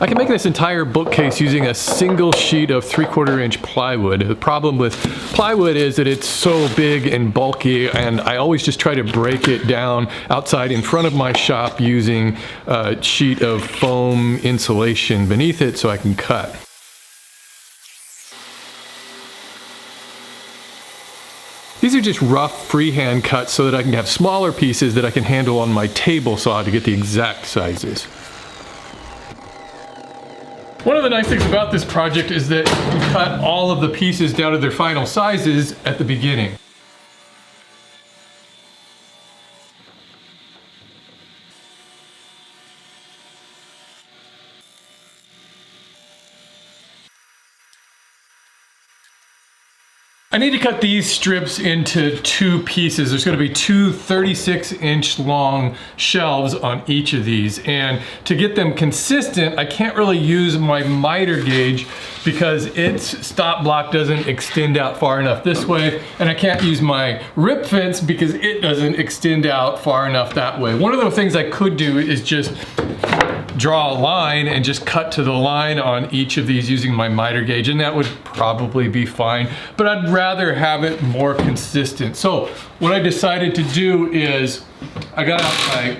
I can make this entire bookcase using a single sheet of 3/4 inch plywood. The problem with plywood is that it's so big and bulky, and I always just try to break it down outside in front of my shop using a sheet of foam insulation beneath it so I can cut. These are just rough freehand cuts so that I can have smaller pieces that I can handle on my table saw to get the exact sizes. One of the nice things about this project is that you cut all of the pieces down to their final sizes at the beginning. I need to cut these strips into 2 pieces. There's going to be 2 36-inch long shelves on each of these, and to get them consistent I can't really use my miter gauge because its stop block doesn't extend out far enough this way, and I can't use my rip fence because it doesn't extend out far enough that way. One of the things I could do is just draw a line and just cut to the line on each of these using my miter gauge, and that would probably be fine, but I'd rather have it more consistent. So what I decided to do is I got out my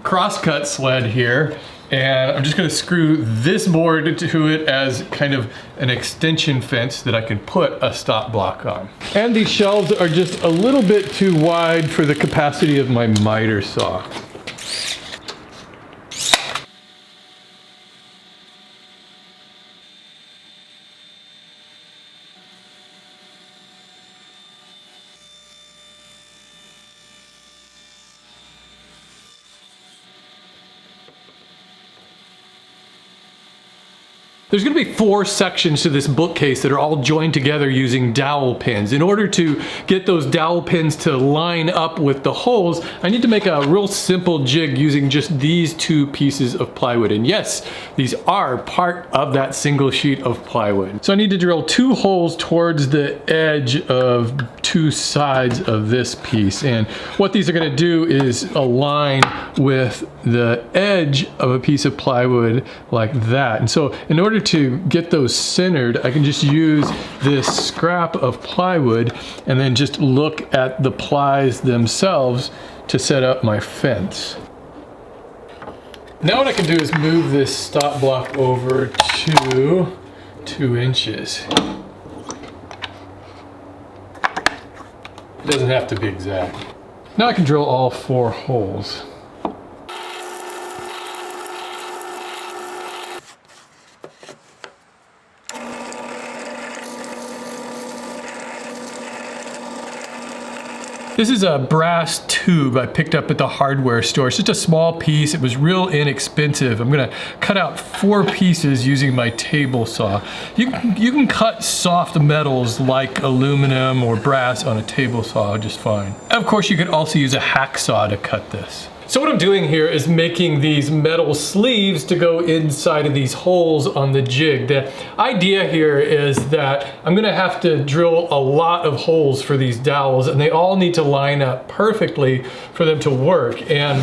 crosscut sled here, and I'm just going to screw this board to it as kind of an extension fence that I can put a stop block on. And these shelves are just a little bit too wide for the capacity of my miter saw. There's going to be 4 sections to this bookcase that are all joined together using dowel pins. In order to get those dowel pins to line up with the holes, I need to make a real simple jig using just these 2 pieces of plywood. And yes, these are part of that single sheet of plywood. So I need to drill 2 holes towards the edge of 2 sides of this piece. And what these are going to do is align with the edge of a piece of plywood like that. And so in order to get those centered, I can just use this scrap of plywood and then just look at the plies themselves to set up my fence. Now what I can do is move this stop block over to 2 inches. It doesn't have to be exact. Now I can drill all 4 holes. This is a brass tube I picked up at the hardware store. It's just a small piece. It was real inexpensive. I'm gonna cut out 4 pieces using my table saw. You can cut soft metals like aluminum or brass on a table saw just fine. Of course, you could also use a hacksaw to cut this. So what I'm doing here is making these metal sleeves to go inside of these holes on the jig. The idea here is that I'm gonna have to drill a lot of holes for these dowels, and they all need to line up perfectly for them to work. And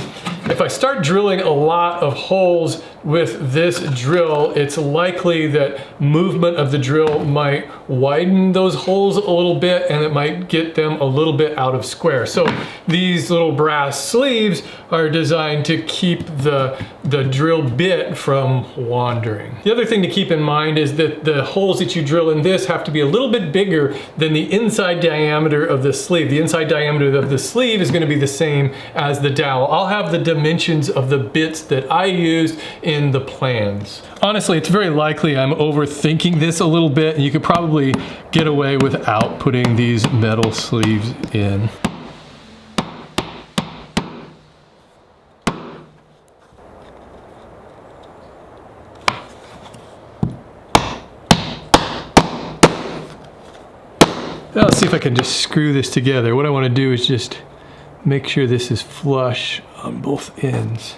if I start drilling a lot of holes with this drill, it's likely that movement of the drill might widen those holes a little bit, and it might get them a little bit out of square. So these little brass sleeves are designed to keep the drill bit from wandering. The other thing to keep in mind is that the holes that you drill in this have to be a little bit bigger than the inside diameter of the sleeve. The inside diameter of the sleeve is going to be the same as the dowel. I'll have the dimensions of the bits that I used in the plans. Honestly, it's very likely I'm overthinking this a little bit, and you could probably get away without putting these metal sleeves in. Now let's see if I can just screw this together. What I want to do is just make sure this is flush on both ends.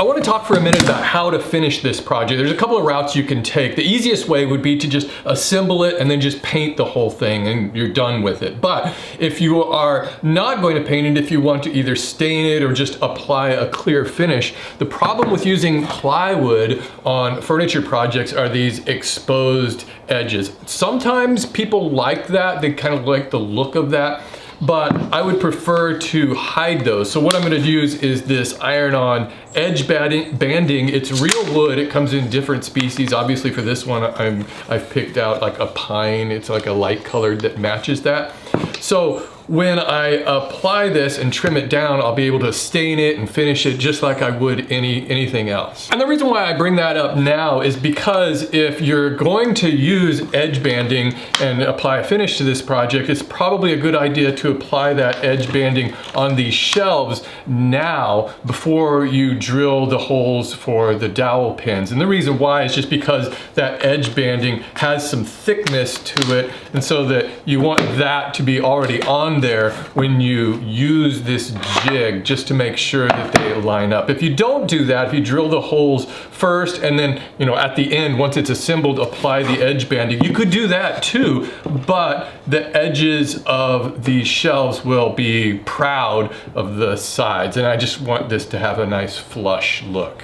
I want to talk for a minute about how to finish this project. There's a couple of routes you can take. The easiest way would be to just assemble it and then just paint the whole thing and you're done with it. But if you are not going to paint it, if you want to either stain it or just apply a clear finish, the problem with using plywood on furniture projects are these exposed edges. Sometimes people like that, they kind of like the look of that, but I would prefer to hide those. So what I'm going to use is this iron-on edge banding. It's real wood. It comes in different species. Obviously for this one, I've picked out like a pine. It's like a light colored that matches that. So when I apply this and trim it down, I'll be able to stain it and finish it just like I would anything else. And the reason why I bring that up now is because if you're going to use edge banding and apply a finish to this project, it's probably a good idea to apply that edge banding on these shelves now before you drill the holes for the dowel pins. And the reason why is just because that edge banding has some thickness to it, and so that you want that to be already on there when you use this jig, just to make sure that they line up. If you don't do that, if you drill the holes first and then, you know, at the end, once it's assembled, apply the edge banding, you could do that too, but the edges of these shelves will be proud of the sides, and I just want this to have a nice flush look.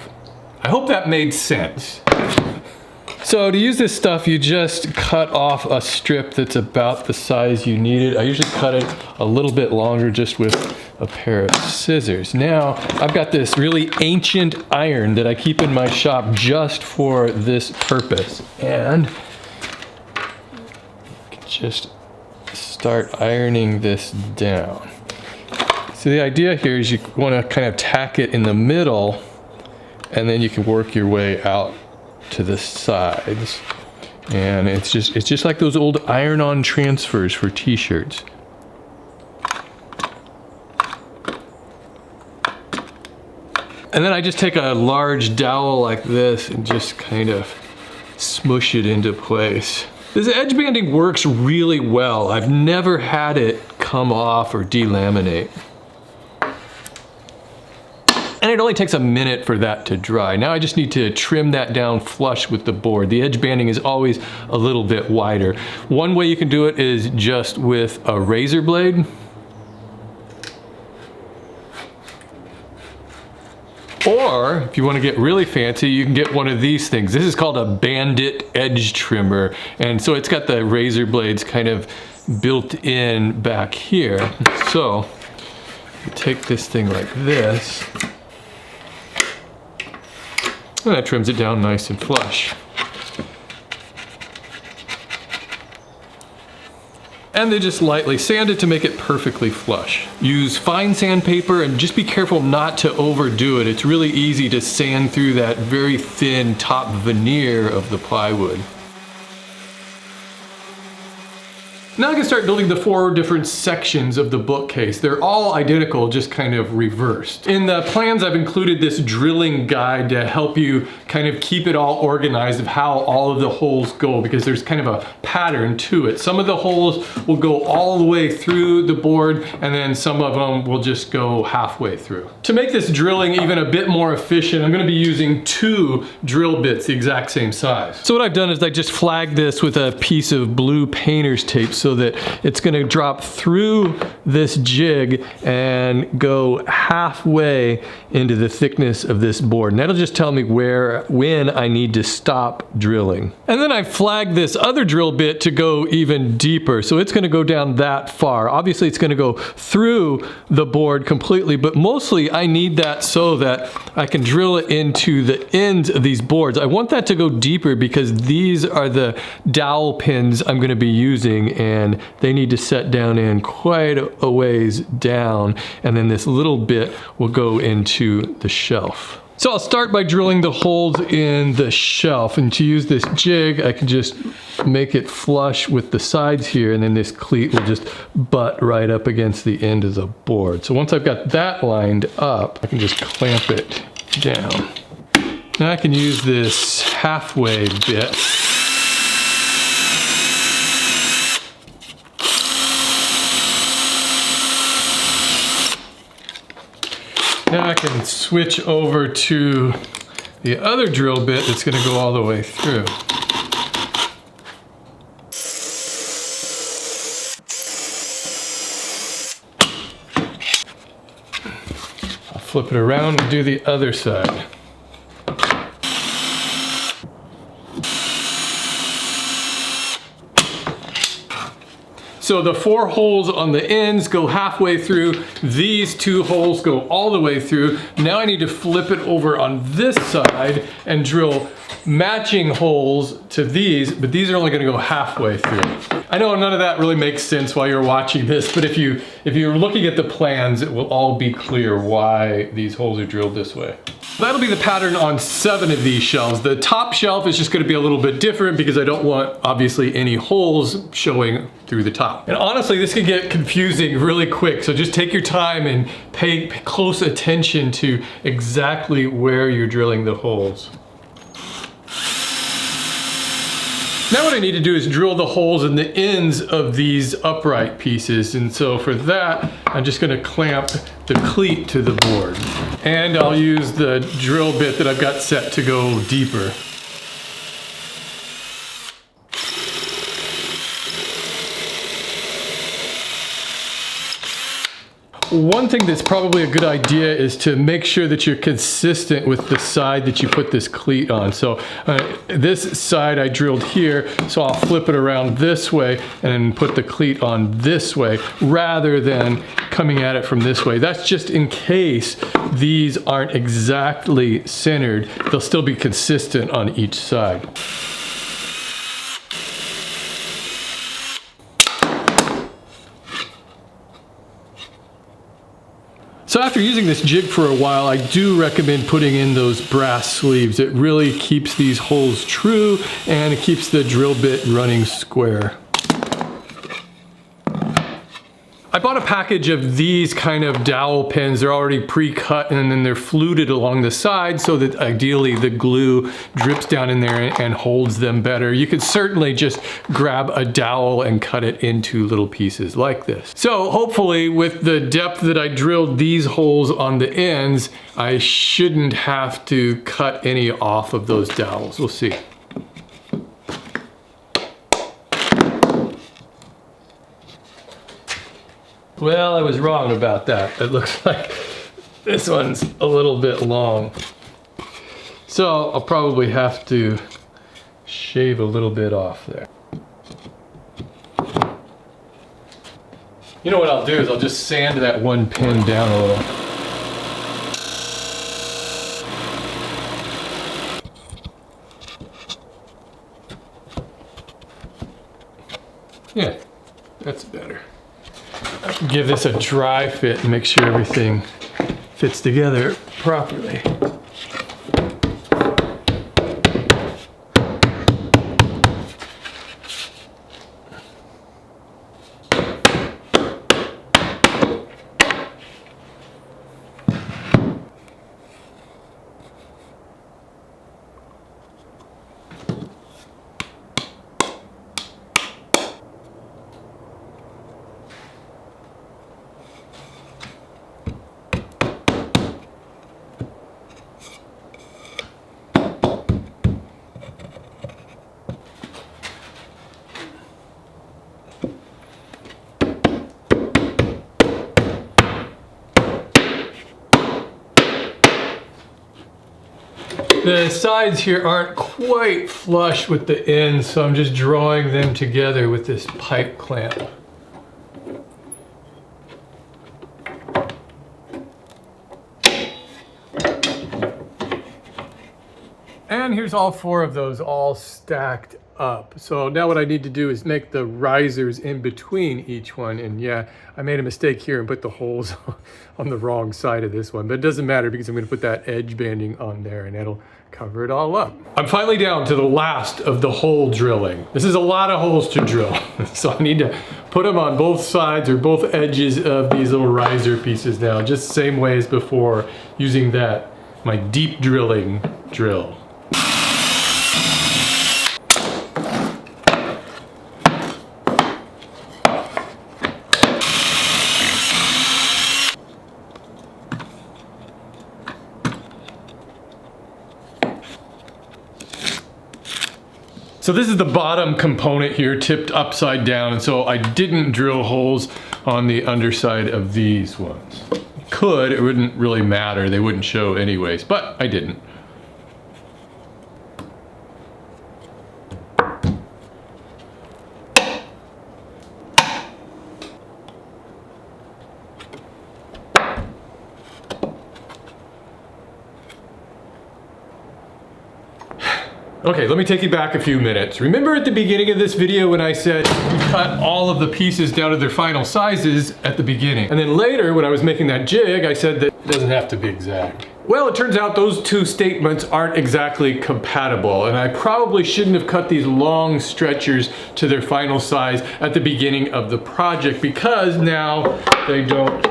I hope that made sense. So to use this stuff, you just cut off a strip that's about the size you need it. I usually cut it a little bit longer just with a pair of scissors. Now, I've got this really ancient iron that I keep in my shop just for this purpose. And just start ironing this down. So the idea here is you want to kind of tack it in the middle, and then you can work your way out to the sides. And it's just like those old iron-on transfers for t-shirts. And then I just take a large dowel like this and just kind of smush it into place. This edge banding works really well. I've never had it come off or delaminate. And it only takes a minute for that to dry. Now I just need to trim that down flush with the board. The edge banding is always a little bit wider. One way you can do it is just with a razor blade. Or if you want to get really fancy, you can get one of these things. This is called a bandit edge trimmer. And so it's got the razor blades kind of built in back here. So you take this thing like this, and that trims it down nice and flush. And they just lightly sand it to make it perfectly flush. Use fine sandpaper and just be careful not to overdo it. It's really easy to sand through that very thin top veneer of the plywood. Now I can start building the 4 different sections of the bookcase. They're all identical, just kind of reversed. In the plans, I've included this drilling guide to help you kind of keep it all organized of how all of the holes go, because there's kind of a pattern to it. Some of the holes will go all the way through the board, and then some of them will just go halfway through. To make this drilling even a bit more efficient, I'm going to be using 2 drill bits the exact same size. So what I've done is I just flagged this with a piece of blue painter's tape so that it's going to drop through this jig and go halfway into the thickness of this board. And that'll just tell me when I need to stop drilling. And then I flagged this other drill bit to go even deeper. So it's going to go down that far. Obviously it's going to go through the board completely, but mostly I need that so that I can drill it into the ends of these boards. I want that to go deeper because these are the dowel pins I'm going to be using, and they need to set down in quite a ways down, and then this little bit will go into the shelf. So I'll start by drilling the holes in the shelf, and to use this jig I can just make it flush with the sides here, and then this cleat will just butt right up against the end of the board. So once I've got that lined up, I can just clamp it down. Now I can use this halfway bit Now I can switch over to the other drill bit that's going to go all the way through. I'll flip it around and do the other side. So the 4 holes on the ends go halfway through. These 2 holes go all the way through. Now I need to flip it over on this side and drill matching holes to these, but these are only going to go halfway through. I know none of that really makes sense while you're watching this, but if you're looking at the plans, it will all be clear why these holes are drilled this way. That'll be the pattern on 7 of these shelves. The top shelf is just going to be a little bit different because I don't want, obviously, any holes showing through the top. And honestly, this can get confusing really quick, so just take your time and pay close attention to exactly where you're drilling the holes. Now what I need to do is drill the holes in the ends of these upright pieces, and so for that I'm just going to clamp the cleat to the board, and I'll use the drill bit that I've got set to go deeper. One thing that's probably a good idea is to make sure that you're consistent with the side that you put this cleat on. So this side I drilled here, so I'll flip it around this way and then put the cleat on this way rather than coming at it from this way. That's just in case these aren't exactly centered. They'll still be consistent on each side. So after using this jig for a while, I do recommend putting in those brass sleeves. It really keeps these holes true and it keeps the drill bit running square. I bought a package of these kind of dowel pins. They're already pre-cut and then they're fluted along the side so that ideally the glue drips down in there and holds them better. You could certainly just grab a dowel and cut it into little pieces like this. So hopefully with the depth that I drilled these holes on the ends, I shouldn't have to cut any off of those dowels. We'll see. Well, I was wrong about that. It looks like this one's a little bit long. So I'll probably have to shave a little bit off there. You know what I'll do is I'll just sand that one pin down a little. Yeah, that's better. Give this a dry fit and make sure everything fits together properly. The sides here aren't quite flush with the ends, so I'm just drawing them together with this pipe clamp. And here's all 4 of those all stacked up. So now what I need to do is make the risers in between each one. And yeah, I made a mistake here and put the holes on the wrong side of this one, but it doesn't matter because I'm going to put that edge banding on there and it'll cover it all up. I'm finally down to the last of the hole drilling. This is a lot of holes to drill. So I need to put them on both sides or both edges of these little riser pieces now, just the same way as before, using that, my deep drilling drill. So this is the bottom component here, tipped upside down, and so I didn't drill holes on the underside of these ones. Could, it wouldn't really matter, they wouldn't show anyways, but I didn't. Okay, let me take you back a few minutes. Remember at the beginning of this video when I said you cut all of the pieces down to their final sizes at the beginning. And then later when I was making that jig, I said that it doesn't have to be exact. Well, it turns out those two statements aren't exactly compatible, and I probably shouldn't have cut these long stretchers to their final size at the beginning of the project because now they don't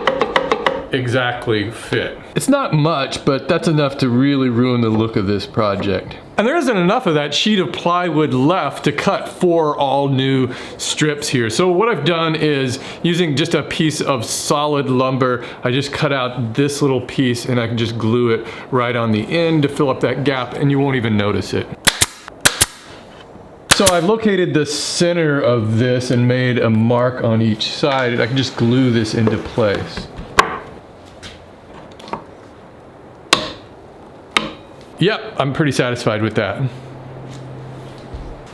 exactly fit. It's not much, but that's enough to really ruin the look of this project. And there isn't enough of that sheet of plywood left to cut 4 all new strips here. So what I've done is, using just a piece of solid lumber, I just cut out this little piece and I can just glue it right on the end to fill up that gap and you won't even notice it. So I've located the center of this and made a mark on each side and I can just glue this into place. Yep, I'm pretty satisfied with that.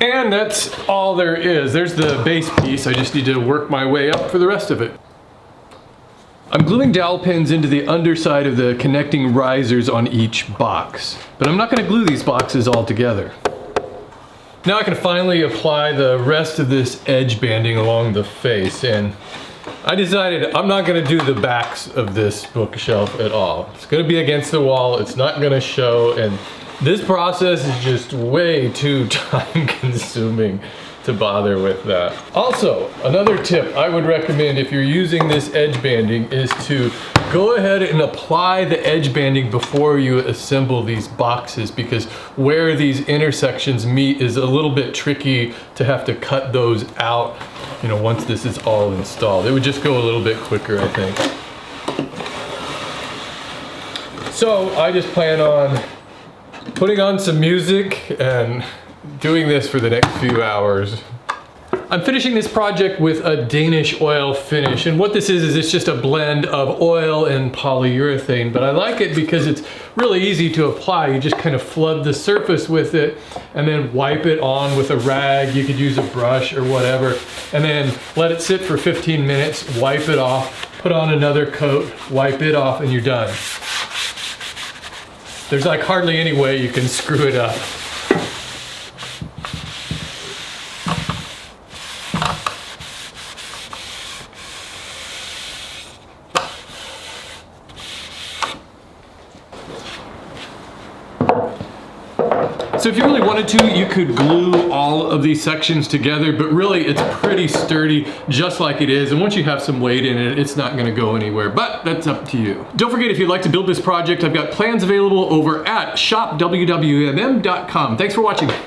And that's all there is. There's the base piece. I just need to work my way up for the rest of it. I'm gluing dowel pins into the underside of the connecting risers on each box. But I'm not going to glue these boxes all together. Now I can finally apply the rest of this edge banding along the face, and I decided I'm not going to do the backs of this bookshelf at all. It's going to be against the wall, it's not going to show, and this process is just way too time consuming to bother with that. Also, another tip I would recommend if you're using this edge banding is to go ahead and apply the edge banding before you assemble these boxes, because where these intersections meet is a little bit tricky to have to cut those out, you know, once this is all installed. It would just go a little bit quicker, I think. So I just plan on putting on some music and doing this for the next few hours. I'm finishing this project with a Danish oil finish, and what this is it's just a blend of oil and polyurethane, but I like it because it's really easy to apply. You just kind of flood the surface with it and then wipe it on with a rag. You could use a brush or whatever, and then let it sit for 15 minutes, wipe it off, put on another coat, wipe it off, and you're done. There's like hardly any way you can screw it up. So if you really wanted to, you could glue all of these sections together, but really it's pretty sturdy just like it is. And once you have some weight in it, it's not gonna go anywhere, but that's up to you. Don't forget, if you'd like to build this project, I've got plans available over at shopwwmm.com. Thanks for watching.